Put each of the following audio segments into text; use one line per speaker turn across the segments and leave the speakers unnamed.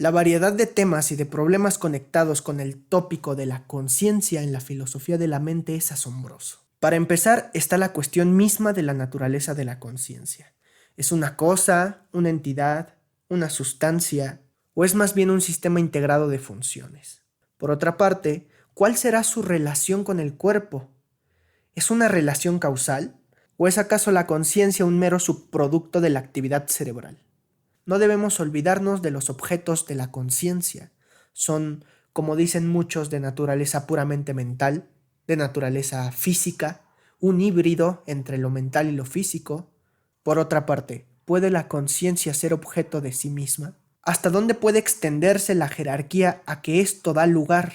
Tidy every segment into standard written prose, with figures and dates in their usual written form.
La variedad de temas y de problemas conectados con el tópico de la conciencia en la filosofía de la mente es asombroso. Para empezar, está la cuestión misma de la naturaleza de la conciencia. ¿Es una cosa, una entidad, una sustancia, o es más bien un sistema integrado de funciones? Por otra parte, ¿cuál será su relación con el cuerpo? ¿Es una relación causal? ¿O es acaso la conciencia un mero subproducto de la actividad cerebral? No debemos olvidarnos de los objetos de la conciencia. Son, como dicen muchos, de naturaleza puramente mental, de naturaleza física, un híbrido entre lo mental y lo físico. Por otra parte, ¿puede la conciencia ser objeto de sí misma? ¿Hasta dónde puede extenderse la jerarquía a que esto da lugar?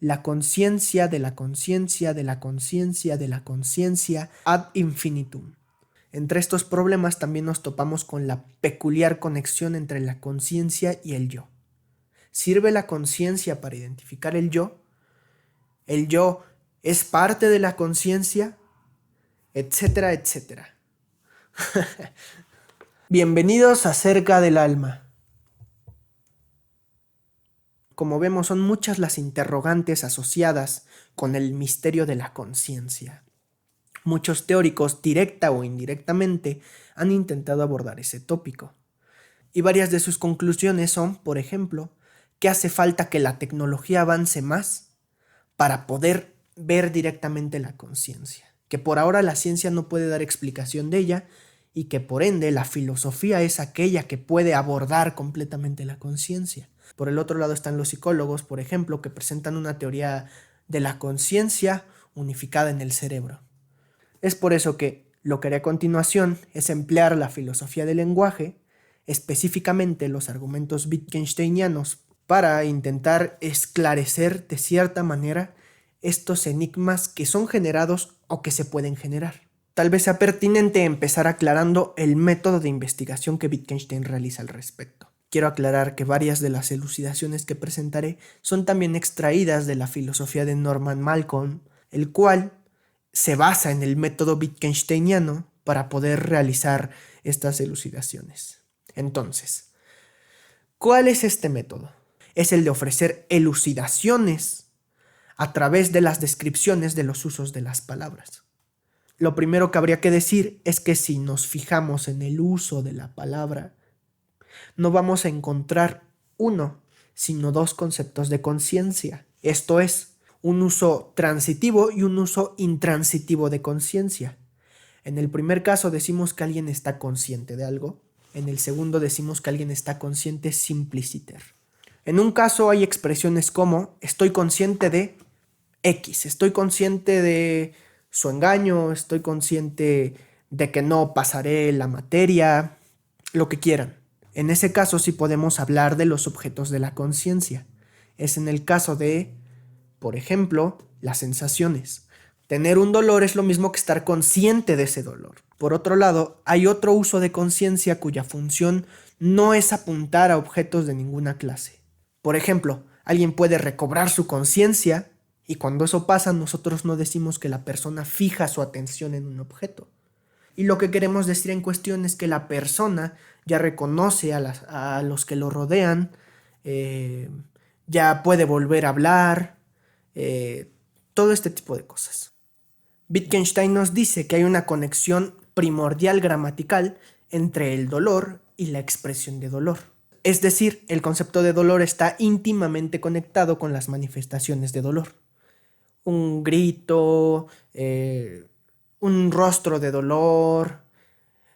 La conciencia de la conciencia de la conciencia de la conciencia ad infinitum. Entre estos problemas también nos topamos con la peculiar conexión entre la conciencia y el yo. ¿Sirve la conciencia para identificar el yo? ¿El yo es parte de la conciencia? Etcétera, etcétera. Bienvenidos a Cerca del Alma. Como vemos, son muchas las interrogantes asociadas con el misterio de la conciencia. Muchos teóricos, directa o indirectamente, han intentado abordar ese tópico. Y varias de sus conclusiones son, por ejemplo, que hace falta que la tecnología avance más para poder ver directamente la conciencia, que por ahora la ciencia no puede dar explicación de ella y que por ende la filosofía es aquella que puede abordar completamente la conciencia. Por el otro lado están los psicólogos, por ejemplo, que presentan una teoría de la conciencia unificada en el cerebro. Es por eso que lo que haré a continuación es emplear la filosofía del lenguaje, específicamente los argumentos wittgensteinianos, para intentar esclarecer de cierta manera estos enigmas que son generados o que se pueden generar. Tal vez sea pertinente empezar aclarando el método de investigación que Wittgenstein realiza al respecto. Quiero aclarar que varias de las elucidaciones que presentaré son también extraídas de la filosofía de Norman Malcolm, el cual se basa en el método wittgensteiniano para poder realizar estas elucidaciones. Entonces, ¿cuál es este método? Es el de ofrecer elucidaciones a través de las descripciones de los usos de las palabras. Lo primero que habría que decir es que si nos fijamos en el uso de la palabra, no vamos a encontrar uno, sino dos conceptos de conciencia. Esto es, un uso transitivo y un uso intransitivo de conciencia. En el primer caso decimos que alguien está consciente de algo. En el segundo decimos que alguien está consciente simpliciter. En un caso hay expresiones como estoy consciente de X, estoy consciente de su engaño, estoy consciente de que no pasaré la materia, lo que quieran. En ese caso sí podemos hablar de los objetos de la conciencia. Es en el caso de, por ejemplo, las sensaciones. Tener un dolor es lo mismo que estar consciente de ese dolor. Por otro lado, hay otro uso de conciencia cuya función no es apuntar a objetos de ninguna clase. Por ejemplo, alguien puede recobrar su conciencia y cuando eso pasa nosotros no decimos que la persona fija su atención en un objeto. Y lo que queremos decir en cuestión es que la persona ya reconoce a los que lo rodean, ya puede volver a hablar, todo este tipo de cosas. Wittgenstein nos dice que hay una conexión primordial gramatical entre el dolor y la expresión de dolor. Es decir, el concepto de dolor está íntimamente conectado con las manifestaciones de dolor. Un grito, un rostro de dolor,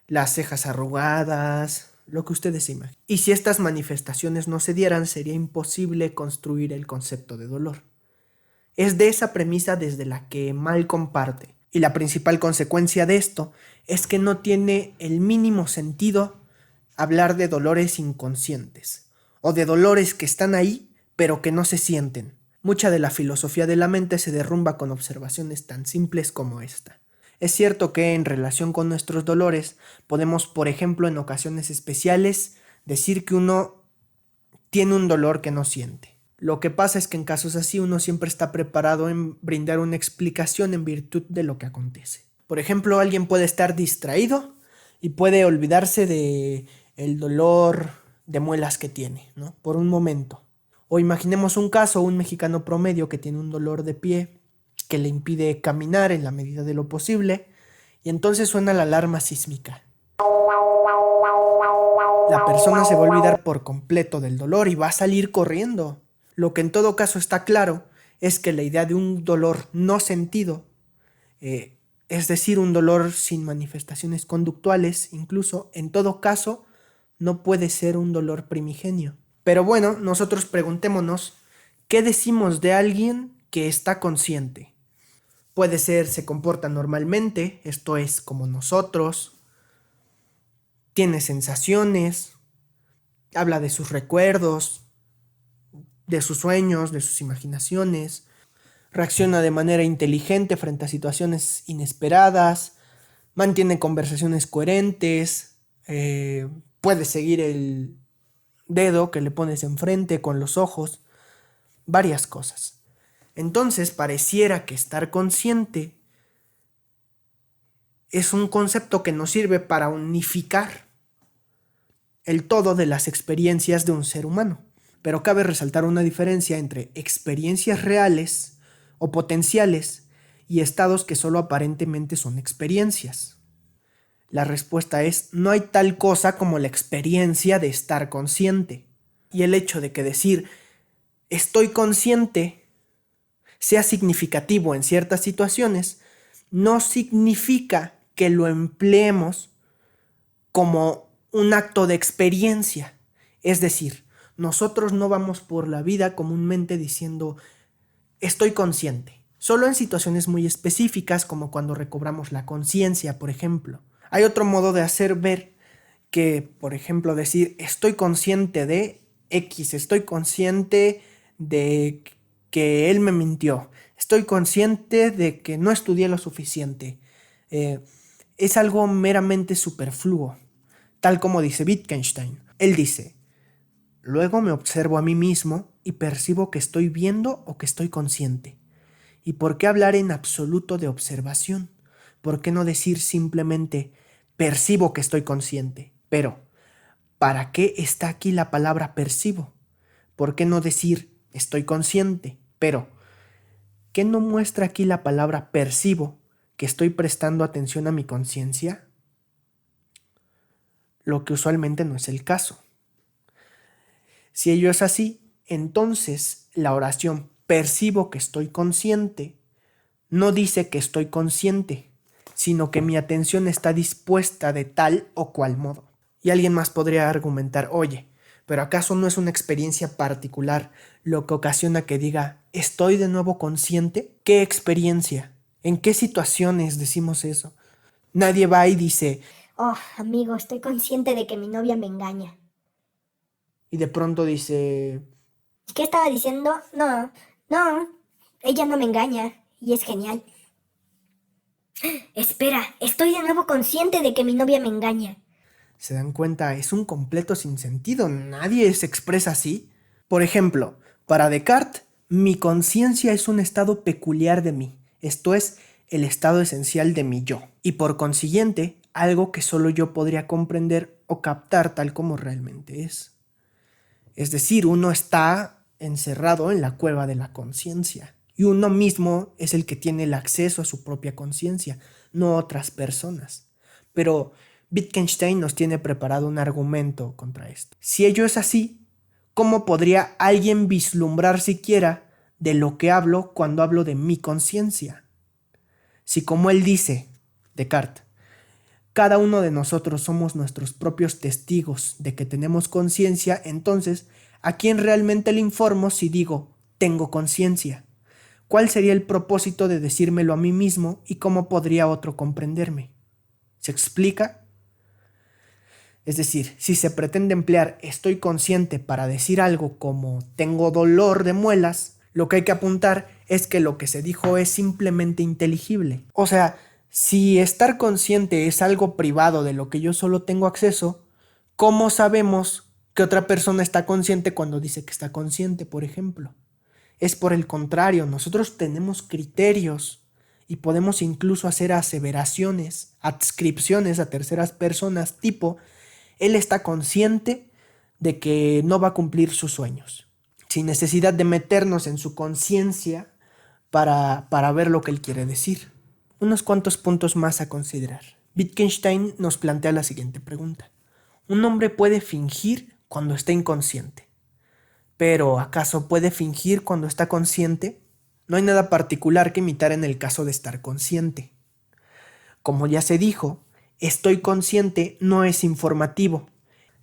las cejas arrugadas, lo que ustedes se imaginen. Y si estas manifestaciones no se dieran, sería imposible construir el concepto de dolor. Es de esa premisa desde la que Malcolm parte. Y la principal consecuencia de esto es que no tiene el mínimo sentido hablar de dolores inconscientes o de dolores que están ahí pero que no se sienten. Mucha de la filosofía de la mente se derrumba con observaciones tan simples como esta. Es cierto que en relación con nuestros dolores podemos, por ejemplo, en ocasiones especiales, decir que uno tiene un dolor que no siente. Lo que pasa es que en casos así uno siempre está preparado en brindar una explicación en virtud de lo que acontece. Por ejemplo, alguien puede estar distraído y puede olvidarse de el dolor de muelas que tiene, ¿no? Por un momento. O imaginemos un caso, un mexicano promedio que tiene un dolor de pie que le impide caminar en la medida de lo posible, y entonces suena la alarma sísmica. La persona se va a olvidar por completo del dolor y va a salir corriendo. Lo que en todo caso está claro es que la idea de un dolor no sentido, es decir, un dolor sin manifestaciones conductuales, incluso en todo caso, no puede ser un dolor primigenio. Pero bueno, nosotros preguntémonos, ¿qué decimos de alguien que está consciente? Puede ser, se comporta normalmente, esto es, como nosotros, tiene sensaciones, habla de sus recuerdos, de sus sueños, de sus imaginaciones, reacciona de manera inteligente frente a situaciones inesperadas, mantiene conversaciones coherentes, puede seguir el dedo que le pones enfrente con los ojos, varias cosas. Entonces pareciera que estar consciente es un concepto que nos sirve para unificar el todo de las experiencias de un ser humano. Pero cabe resaltar una diferencia entre experiencias reales o potenciales y estados que solo aparentemente son experiencias. La respuesta es: no hay tal cosa como la experiencia de estar consciente. Y el hecho de que decir estoy consciente sea significativo en ciertas situaciones no significa que lo empleemos como un acto de experiencia. Es decir, nosotros no vamos por la vida comúnmente diciendo estoy consciente. Solo en situaciones muy específicas, como cuando recobramos la conciencia, por ejemplo. Hay otro modo de hacer ver que, por ejemplo, decir estoy consciente de X, estoy consciente de que él me mintió, estoy consciente de que no estudié lo suficiente. Es algo meramente superfluo, tal como dice Wittgenstein. Él dice: luego me observo a mí mismo y percibo que estoy viendo o que estoy consciente. ¿Y por qué hablar en absoluto de observación? ¿Por qué no decir simplemente percibo que estoy consciente? Pero, ¿para qué está aquí la palabra percibo? ¿Por qué no decir estoy consciente? Pero, ¿qué no muestra aquí la palabra percibo que estoy prestando atención a mi conciencia? Lo que usualmente no es el caso. Si ello es así, entonces la oración percibo que estoy consciente no dice que estoy consciente, sino que mi atención está dispuesta de tal o cual modo. Y alguien más podría argumentar: oye, ¿pero acaso no es una experiencia particular lo que ocasiona que diga estoy de nuevo consciente? ¿Qué experiencia? ¿En qué situaciones decimos eso? Nadie va y dice
Oh, amigo, estoy consciente de que mi novia me engaña.
y de pronto dice
¿Qué estaba diciendo? No, no, ella no me engaña y es genial. Espera, estoy de nuevo consciente de que mi novia me engaña.
¿se dan cuenta? Es un completo sinsentido. Nadie se expresa así. Por ejemplo, para Descartes, mi conciencia es un estado peculiar de mí, esto es, el estado esencial de mi yo, y por consiguiente, algo que solo yo podría comprender o captar tal como realmente es. Es decir, uno está encerrado en la cueva de la conciencia, y uno mismo es el que tiene el acceso a su propia conciencia, no otras personas. Pero Wittgenstein nos tiene preparado un argumento contra esto. Si ello es así, ¿cómo podría alguien vislumbrar siquiera de lo que hablo cuando hablo de mi conciencia? Si, como él dice, Descartes, cada uno de nosotros somos nuestros propios testigos de que tenemos conciencia, entonces, ¿a quién realmente le informo si digo tengo conciencia? ¿Cuál sería el propósito de decírmelo a mí mismo y cómo podría otro comprenderme? ¿Se explica? Es decir, si se pretende emplear estoy consciente para decir algo como tengo dolor de muelas, lo que hay que apuntar es que lo que se dijo es simplemente inteligible. O sea, si estar consciente es algo privado de lo que yo solo tengo acceso, ¿cómo sabemos que otra persona está consciente cuando dice que está consciente, por ejemplo? Es por el contrario, nosotros tenemos criterios y podemos incluso hacer aseveraciones, adscripciones a terceras personas, tipo él está consciente de que no va a cumplir sus sueños, sin necesidad de meternos en su conciencia para ver lo que él quiere decir. Unos cuantos puntos más a considerar. Wittgenstein nos plantea la siguiente pregunta. ¿Un hombre puede fingir cuando está inconsciente? ¿Pero acaso puede fingir cuando está consciente? No hay nada particular que imitar en el caso de estar consciente. Como ya se dijo, estoy consciente no es informativo.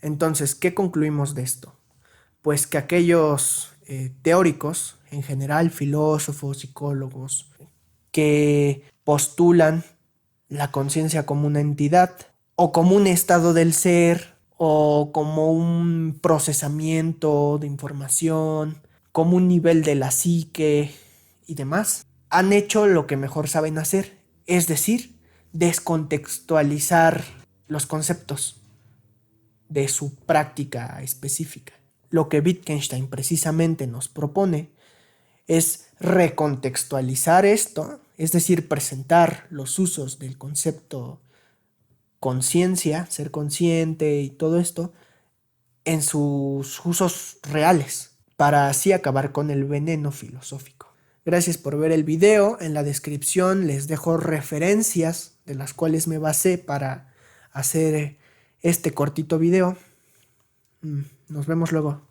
Entonces, ¿qué concluimos de esto? Pues que aquellos teóricos, en general filósofos, psicólogos, que postulan la conciencia como una entidad o como un estado del ser o como un procesamiento de información, como un nivel de la psique y demás, han hecho lo que mejor saben hacer, es decir, descontextualizar los conceptos de su práctica específica. Lo que Wittgenstein precisamente nos propone es recontextualizar esto, es decir, presentar los usos del concepto conciencia, ser consciente y todo esto en sus usos reales, para así acabar con el veneno filosófico. Gracias por ver el video. En la descripción les dejo referencias de las cuales me basé para hacer este cortito video. Nos vemos luego.